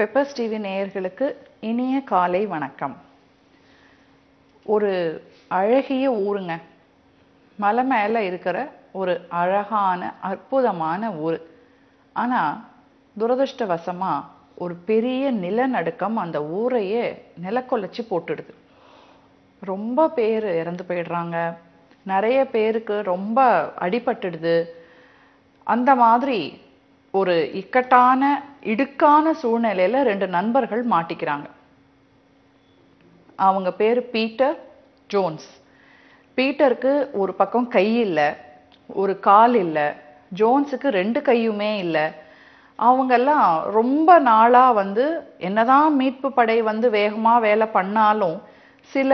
Peppers TV நேயர்களுக்கு இனிய காலை வணக்கம். ஒரு அழகிய ஊருங்க, மலை மேலே இருக்கிற ஒரு அழகான அற்புதமான ஊர். ஆனால் துரதிருஷ்டவசமாக ஒரு பெரிய நிலநடுக்கம் அந்த ஊரையே நிலக்கொலைச்சி போட்டுடுது. ரொம்ப பேர் இறந்து போயிடுறாங்க, நிறைய பேருக்கு ரொம்ப அடிபட்டுடுது. அந்த மாதிரி ஒரு இடுக்கான சூழ்நிலையில ரெண்டு நண்பர்கள் மாட்டிக்கிறாங்க. அவங்க பேரு பீட்டர், ஜோன்ஸ். பீட்டருக்கு ஒரு பக்கம் கை இல்லை, ஒரு கால் இல்லை. ஜோன்ஸுக்கு ரெண்டு கையுமே இல்லை. அவங்கெல்லாம் ரொம்ப நாளா என்னதான் மீட்பு படை வேகமா வேலை பண்ணாலும் சில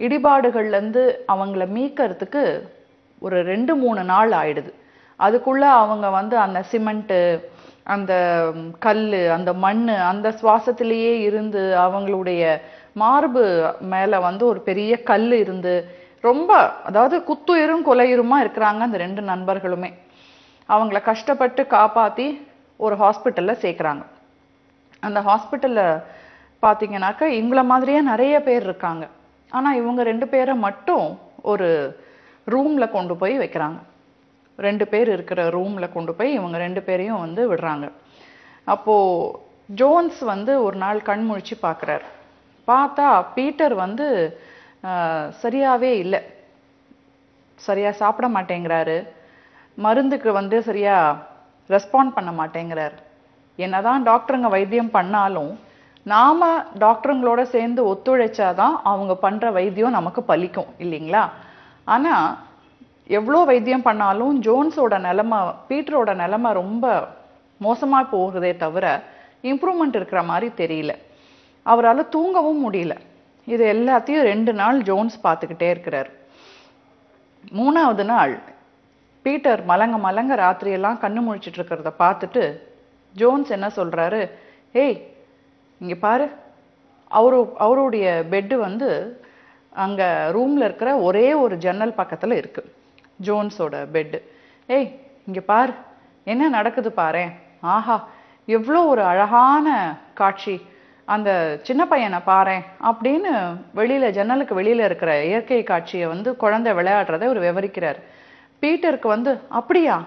இடிபாடுகள்லேருந்து அவங்கள மீட்கிறதுக்கு ஒரு 2-3 நாள் ஆயிடுது. அதுக்குள்ள அவங்க அந்த சிமெண்ட்டு, அந்த கல், அந்த மண், அந்த சுவாசத்திலேயே இருந்து அவங்களுடைய மார்பு மேல ஒரு பெரிய கல் இருந்து ரொம்ப, அதாவது குத்துயிரும் கொலையுருமா இருக்கிறாங்க அந்த ரெண்டு நண்பர்களுமே. அவங்கள கஷ்டப்பட்டு காப்பாத்தி ஒரு ஹாஸ்பிட்டல்ல சேர்க்குறாங்க. அந்த ஹாஸ்பிட்டல்ல பார்த்தீங்கன்னாக்கா இவங்கள மாதிரியே நிறைய பேர் இருக்காங்க. ஆனா இவங்க 2 பேரை மட்டும் ஒரு ரூம்ல கொண்டு போய் வைக்கிறாங்க. 2 பேர் இருக்கிற ரூம்ல கொண்டு போய் இவங்க 2 பேரையும் விடுறாங்க. அப்போ ஜோன்ஸ் ஒரு நாள் கண் முழிச்சு பார்க்குறார். பார்த்தா பீட்டர் சரியாவே இல்லை. சரியா சாப்பிட மாட்டேங்கிறாரு, மருந்துக்கு சரியா ரெஸ்பாண்ட் பண்ண மாட்டேங்கிறார். என்னதான் டாக்டருங்க வைத்தியம் பண்ணாலும் நாம டாக்டருங்களோட சேர்ந்து ஒத்துழைச்சாதான் அவங்க பண்ற வைத்தியம் நமக்கு பலிக்கும் இல்லைங்களா? ஆனா எவ்வளோ வைத்தியம் பண்ணாலும் ஜோன்ஸோட நிலைமை, பீட்டரோட நிலைமை ரொம்ப மோசமா போகுதே தவிர இம்ப்ரூவ்மெண்ட் இருக்கிற மாதிரி தெரியல. அவரால் தூங்கவும் முடியல. இது எல்லாத்தையும் 2 நாள் ஜோன்ஸ் பார்த்துக்கிட்டே இருக்கிறார். 3ஆவது நாள் பீட்டர் மலங்க ராத்திரியெல்லாம் கண்ணு முழிச்சிட்டு இருக்கிறத பார்த்துட்டு ஜோன்ஸ் என்ன சொல்றாரு, ஏய் இங்க பாரு, அவருடைய பெட்டு அங்க ரூம்ல இருக்கிற ஒரே ஒரு ஜன்னல் பக்கத்துல இருக்கு, ஜோன்ஸோட பெட்டு. ஏய் இங்க பாரு, என்ன நடக்குது பாரேன். ஆஹா, எவ்வளோ ஒரு அழகான காட்சி, அந்த சின்ன பையனை பாரேன் அப்படின்னு வெளியில, ஜன்னலுக்கு வெளியில இருக்கிற இயற்கை காட்சியை குழந்தை விளையாடுறத ஒரு விவரிக்கிறார். பீட்டருக்கு அப்படியா,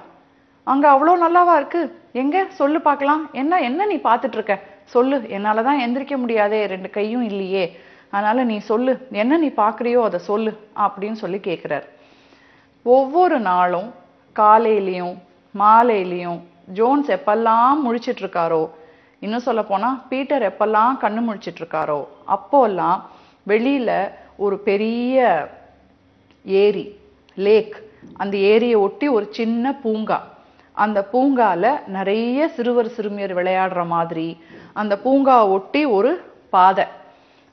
அங்க அவ்வளோ நல்லாவா இருக்கு, எங்க சொல்லு பார்க்கலாம், என்ன நீ பார்த்துட்டு இருக்க, சொல்லு, என்னாலதான் எந்திரிக்க முடியாதே, 2 கையும் இல்லையே, அதனால நீ சொல்லு, என்ன நீ பார்க்குறியோ அதை சொல்லு அப்படின்னு சொல்லி கேட்குறார். ஒவ்வொரு நாளும் காலையிலையும் மாலையிலையும் ஜோன்ஸ் எப்பெல்லாம் முழிச்சிட்டு இருக்காரோ, இன்னும் சொல்ல போனா பீட்டர் எப்பெல்லாம் கண்ணு முழிச்சிட்டு இருக்காரோ அப்போல்லாம் வெளியில ஒரு பெரிய ஏரி, லேக், அந்த ஏரியை ஒட்டி ஒரு சின்ன பூங்கா, அந்த பூங்கால நிறைய சிறுவர் சிறுமியர் விளையாடுற மாதிரி, அந்த பூங்காவை ஒட்டி ஒரு பாதை,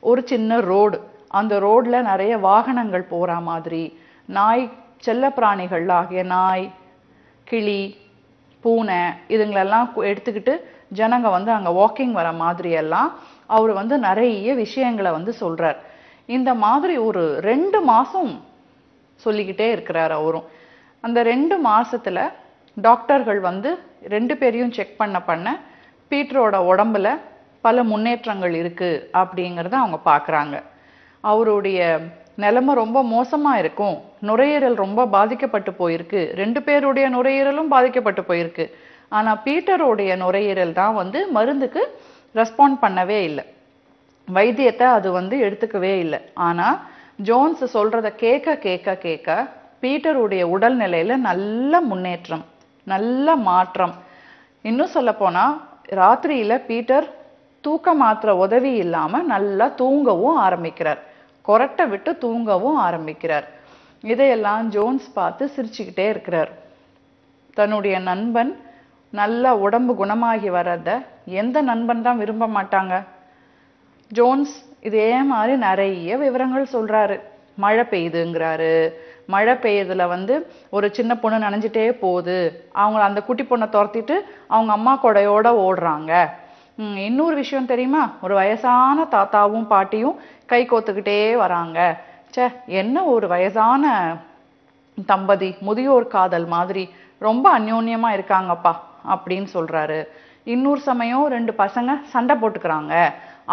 ஒரு சின்ன ரோடு, அந்த ரோட்ல நிறைய வாகனங்கள் போற மாதிரி, நாய், செல்ல பிராணிகள் ஆகிய நாய், கிளி, பூனை இதுங்களெல்லாம் எடுத்துக்கிட்டு ஜனங்க அங்க வாக்கிங் வர மாதிரி எல்லாம் அவர் நிறைய விஷயங்களை சொல்றார். இந்த மாதிரி ஒரு 2 மாசம் சொல்லிக்கிட்டே இருக்கிறார் அவரும். அந்த 2 மாசத்துல டாக்டர்கள் 2 பேரையும் செக் பண்ண பீட்டரோட உடம்புல பல முன்னேற்றங்கள் இருக்கு அப்படிங்கிறத அவங்க பார்க்குறாங்க. அவருடைய நிலைமை ரொம்ப மோசமா இருக்கும், நுரையீரல் ரொம்ப பாதிக்கப்பட்டு போயிருக்கு, 2 பேருடைய நுரையீரலும் பாதிக்கப்பட்டு போயிருக்கு. ஆனா பீட்டருடைய நுரையீரல் தான் மருந்துக்கு ரெஸ்பாண்ட் பண்ணவே இல்லை, வைத்தியத்தை அது எடுத்துக்கவே இல்லை. ஆனா ஜோன்ஸ் சொல்றத கேட்க கேட்க கேட்க பீட்டருடைய உடல்நிலையில நல்ல முன்னேற்றம், நல்ல மாற்றம். இன்னும் சொல்ல போனா ராத்திரியில பீட்டர் தூக்க மாத்திரை உதவி இல்லாம நல்லா தூங்கவும் ஆரம்பிக்கிறார், கொரட்டை விட்டு தூங்கவும் ஆரம்பிக்கிறார். இதையெல்லாம் ஜோன்ஸ் பார்த்து சிரிச்சுக்கிட்டே இருக்கிறார். தன்னுடைய நண்பன் நல்ல உடம்பு குணமாகி வர்றத எந்த நண்பன் தான் விரும்ப மாட்டாங்க? ஜோன்ஸ் இதே மாதிரி நிறைய விவரங்கள் சொல்றாரு. மழை பெய்யுதுங்கிறாரு. மழை பெய்யறதுல ஒரு சின்ன பொண்ணு நனைஞ்சிட்டே போகுது, அவங்க அந்த குட்டி பொண்ணை துரத்திட்டு அவங்க அம்மா கொடையோட ஓடுறாங்க. இன்னொரு விஷயம் தெரியுமா, ஒரு வயசான தாத்தாவும் பாட்டியும் கை கோத்துக்கிட்டே வராங்க. என்ன ஒரு வயசான தம்பதி, முதியோர் காதல் மாதிரி ரொம்ப அந்யோன்யமா இருக்காங்கப்பா அப்படின்னு சொல்றாரு. இன்னொரு சமயம் 2 பசங்க சண்டை போட்டுக்கிறாங்க,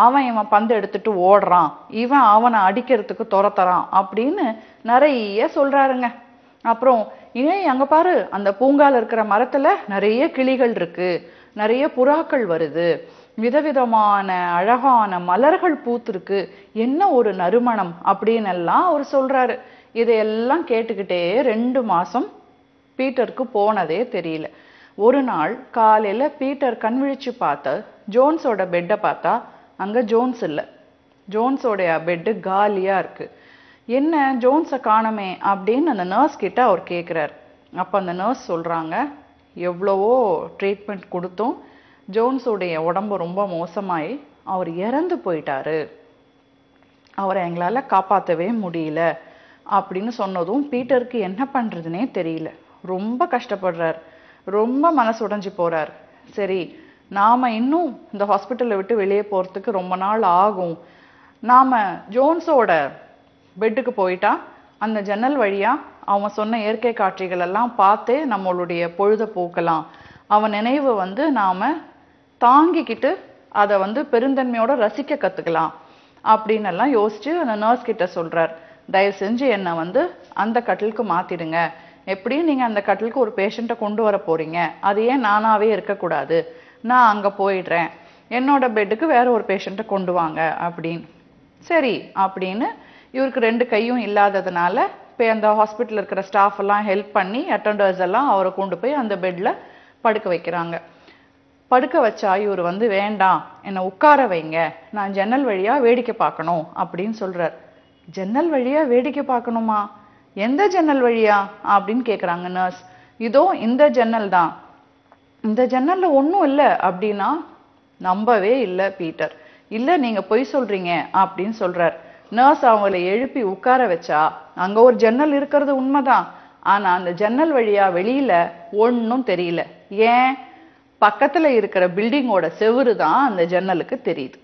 அவன் இவன் பந்து எடுத்துட்டு ஓடுறான், இவன் அவனை அடிக்கிறதுக்கு துரத்துறான் அப்படின்னு நிறைய சொல்றாருங்க. அப்புறம் ஏன் அங்க பாரு, அந்த பூங்கால இருக்கிற மரத்துல நிறைய கிளிகள் இருக்கு, நிறைய புறாக்கள் வருது, விதவிதமான அழகான மலர்கள் பூத்திருக்கு, என்ன ஒரு நறுமணம் அப்படின்னு எல்லாம் அவர் சொல்றாரு. இதையெல்லாம் கேட்டுக்கிட்டே 2 மாசம் பீட்டருக்கு போனதே தெரியல. ஒரு நாள் காலையில பீட்டர் கண் விழிச்சு பார்த்த ஜோன்ஸோட பெட்டை பார்த்தா அங்க ஜோன்ஸ் இல்ல. ஜோன்ஸோடைய பெட்டு காலியா இருக்கு. என்ன ஜோன்ஸை காணமே அப்படின்னு அந்த நர்ஸ் கிட்ட அவர் கேட்குறார். அப்ப அந்த நர்ஸ் சொல்றாங்க, எவ்வளவோ ட்ரீட்மெண்ட் கொடுத்தோம், ஜோன்ஸோடைய உடம்பு ரொம்ப மோசமாயி அவர் இறந்து போயிட்டாரு, அவரை எங்களால காப்பாற்றவே முடியல அப்படின்னு சொன்னதும் பீட்டருக்கு என்ன பண்றதுனே தெரியல. ரொம்ப கஷ்டப்படுறார், ரொம்ப மனசு உடைஞ்சு போறார். சரி, நாம இன்னும் இந்த ஹாஸ்பிட்டலை விட்டு வெளியே போறதுக்கு ரொம்ப நாள் ஆகும், நாம ஜோன்ஸோட பெட்டுக்கு போயிட்டா அந்த ஜன்னல் வழியா அவன் சொன்ன இயற்கை காட்சிகள் எல்லாம் பார்த்தே நம்மளுடைய பொழுத போக்கலாம், அவன் நினைவு நாம தாங்கிக்கிட்டு அதை பெருந்தன்மையோட ரசிக்க கத்துக்கலாம் அப்படின்னு எல்லாம் யோசிச்சு அந்த நர்ஸ் கிட்ட சொல்றார். தயவு செஞ்சு என்னை அந்த கட்டிலுக்கு மாத்திடுங்க, எப்படியும் நீங்க அந்த கட்டிலுக்கு ஒரு பேஷண்ட்டை கொண்டு வர போறீங்க, அது ஏன் நானாவே இருக்கக்கூடாது, நான் அங்க போயிடுறேன், என்னோட பெட்டுக்கு வேற ஒரு பேஷண்ட்டை கொண்டு வாங்க அப்படின்னு. சரி அப்படின்னு இவருக்கு 2 கையும் இல்லாததுனால இப்போ அந்த ஹாஸ்பிட்டல் இருக்கிற ஸ்டாஃப் எல்லாம் ஹெல்ப் பண்ணி அட்டெண்டர்ஸ் எல்லாம் அவரை கொண்டு போய் அந்த பெட்ல படுக்க வைக்கிறாங்க. படுக்க வச்சா இவர் வேண்டாம், என்னை உட்கார வைங்க, நான் ஜன்னல் வழியா வேடிக்கை பார்க்கணும் அப்படின்னு சொல்றார். ஜன்னல் வழியா வேடிக்கை பார்க்கணுமா, எந்த ஜன்னல் வழியா அப்படின்னு கேக்குறாங்க நர்ஸ். இதோ இந்த ஜன்னல் தான், இந்த ஜன்னல்ல ஒன்றும் இல்லை அப்படின்னா நம்பவே இல்லை பீட்டர். இல்ல நீங்க பொய் சொல்றீங்க அப்படின்னு சொல்றார். நர்ஸ் அவங்களை எழுப்பி உட்கார வச்சா அங்க ஒரு ஜன்னல் இருக்கிறது உண்மைதான், ஆனா அந்த ஜன்னல் வழியா வெளியில ஒன்னும் தெரியல. ஏன், பக்கத்துல இருக்கிற பில்டிங்கோட செவுரு தான் அந்த ஜன்னலுக்கு தெரியுது.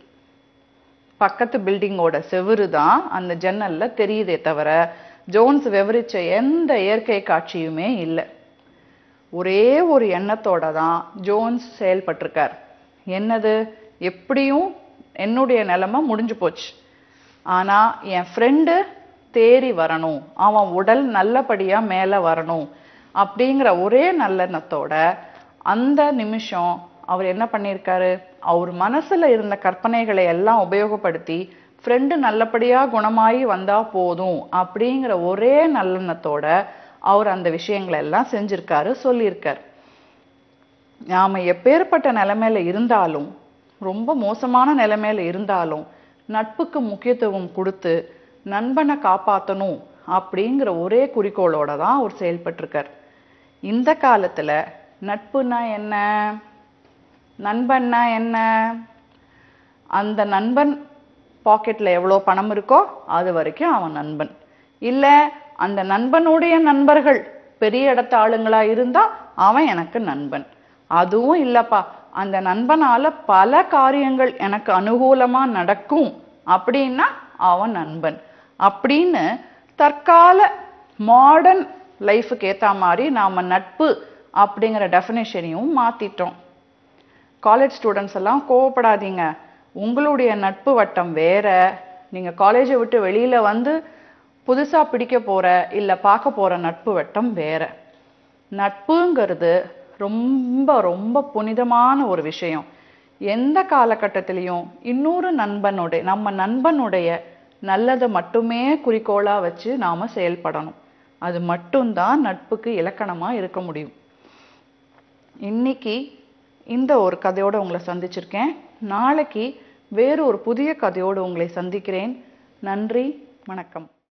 பக்கத்து பில்டிங்கோட செவுரு தான் அந்த ஜன்னல்ல தெரியுதே தவிர ஜோன்ஸ் விவரிச்ச எந்த இயற்கை காட்சியுமே இல்லை. ஒரே ஒரு எண்ணத்தோட தான் ஜோன்ஸ் செயல்பட்டிருக்கார். என்னது, எப்படியும் என்னுடைய நிலைமை முடிஞ்சு போச்சு, ஆனா என் ஃப்ரெண்டு தேறி வரணும், அவன் உடல் நல்லபடியா மேல வரணும் அப்படிங்கிற ஒரே நல்லெண்ணத்தோட அந்த நிமிஷம் அவர் என்ன பண்ணியிருக்காரு, அவர் மனசுல இருந்த கற்பனைகளை எல்லாம் உபயோகப்படுத்தி ஃப்ரெண்டு நல்லபடியா குணமாயி வந்தா போதும் அப்படிங்கிற ஒரே நல்லெண்ணத்தோட அவர் அந்த விஷயங்களை எல்லாம் செஞ்சிருக்காரு, சொல்லியிருக்காரு. நாம எப்பேற்பட்ட நிலைமையில இருந்தாலும், ரொம்ப மோசமான நிலைமையில இருந்தாலும் நட்புக்கு முக்கியத்துவம் கொடுத்து நண்பனை காப்பாற்றணும் அப்படிங்கிற ஒரே குறிக்கோளோட தான் அவர் செயல்பட்டிருக்கார். இந்த காலத்துல நட்புனா என்ன, நண்பன்னா என்ன, அந்த நண்பன் பாக்கெட்ல எவ்வளோ பணம் இருக்கோ அது வரைக்கும் அவன் நண்பன். இல்ல அந்த நண்பனுடைய நண்பர்கள் பெரிய இடத்து ஆளுங்களா இருந்தா அவன் எனக்கு நண்பன். அதுவும் இல்லப்பா, அந்த நண்பனால பல காரியங்கள் எனக்கு அனுகூலமா நடக்கும் அப்படின்னா அவன் நண்பன் அப்படின்னு தற்கால மாடர்ன் லைஃபுக்கு ஏத்த மாதிரி நாம நட்பு அப்படிங்கிற டெஃபினேஷனையும் மாத்திட்டோம். காலேஜ் ஸ்டூடெண்ட்ஸ் எல்லாம் கோவப்படாதீங்க, உங்களுடைய நட்பு வட்டம் வேற, நீங்க காலேஜை விட்டு வெளியில புதுசா பிடிக்க போற இல்ல பார்க்க போற நட்பு வட்டம் வேற. நட்புங்கிறது ரொம்ப ரொம்ப புனிதமான ஒரு விஷயம். எந்த காலகட்டத்திலையும் இன்னொரு நம்ம நண்பனுடைய நல்லதை மட்டுமே குறிக்கோளா வச்சு நாம செயல்படணும். அது மட்டும்தான் நட்புக்கு இலக்கணமா இருக்க முடியும். இன்னைக்கு இந்த ஒரு கதையோட உங்களை சந்திச்சிருக்கேன். நாளைக்கு வேறு ஒரு புதிய கதையோடு உங்களை சந்திக்கிறேன். நன்றி, வணக்கம்.